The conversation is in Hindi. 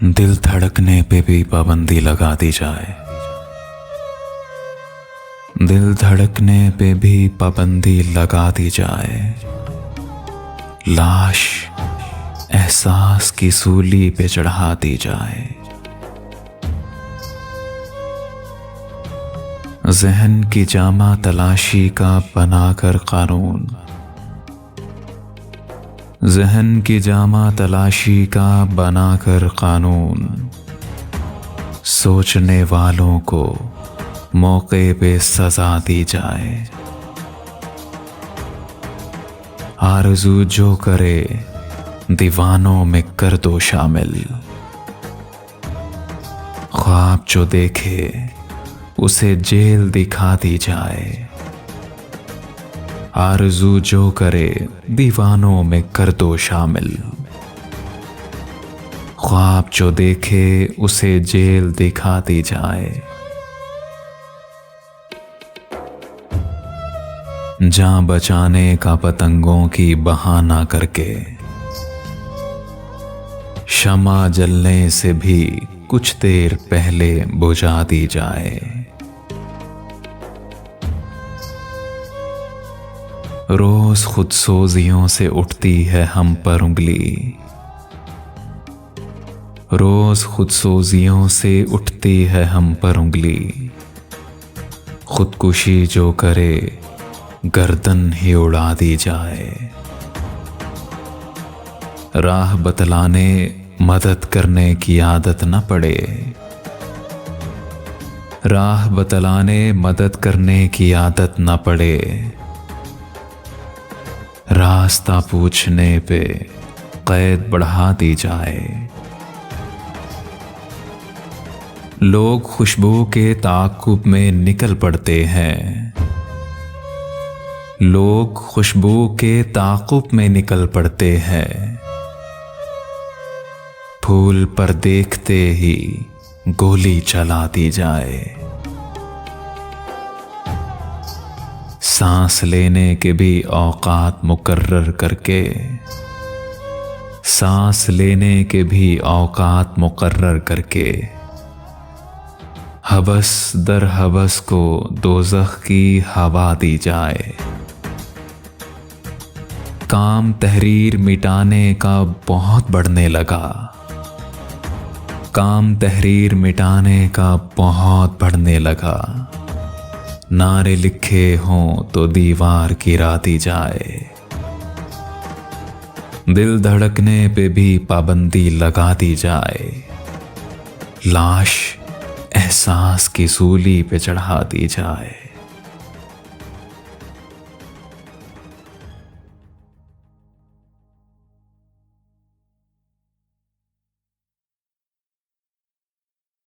दिल धड़कने पे भी पाबंदी लगा दी जाए। दिल धड़कने पे भी पाबंदी लगा दी जाए। लाश एहसास की सूली पे चढ़ा दी जाए। जहन की जामा तलाशी का बनाकर कानून, जहन की जामा तलाशी का बनाकर कानून, सोचने वालों को मौके पे सजा दी जाए। आरज़ू जो करे दीवानों में कर दो शामिल। ख्वाब जो देखे उसे जेल दिखा दी जाए। आरज़ू जो करे दीवानों में कर दो शामिल। ख्वाब जो देखे उसे जेल दिखा दी जाए। जान बचाने का पतंगों की बहाना करके, शमा जलने से भी कुछ देर पहले बुझा दी जाए। रोज खुदसोजियों से उठती है हम पर उंगली। रोज खुदसोजियों से उठती है हम पर उंगली। खुदकुशी जो करे गर्दन ही उड़ा दी जाए। राह बतलाने मदद करने की आदत न पड़े। राह बतलाने मदद करने की आदत न पड़े। रास्ता पूछने पे कैद बढ़ा दी जाए। लोग खुशबू के ताक़ुब में निकल पड़ते हैं। लोग खुशबू के ताक़ुब में निकल पड़ते हैं। फूल पर देखते ही गोली चला दी जाए। सांस लेने के भी औकात मुकर्रर करके, सांस लेने के भी औकात मुकर्रर करके, हवस दर हवस को दोज़ख की हवा दी जाए। काम तहरीर मिटाने का बहुत बढ़ने लगा। काम तहरीर मिटाने का बहुत बढ़ने लगा। नारे लिखे हों तो दीवार गिरा दी जाए। दिल धड़कने पे भी पाबंदी लगा दी जाए। लाश एहसास की सूली पे चढ़ा दी जाए।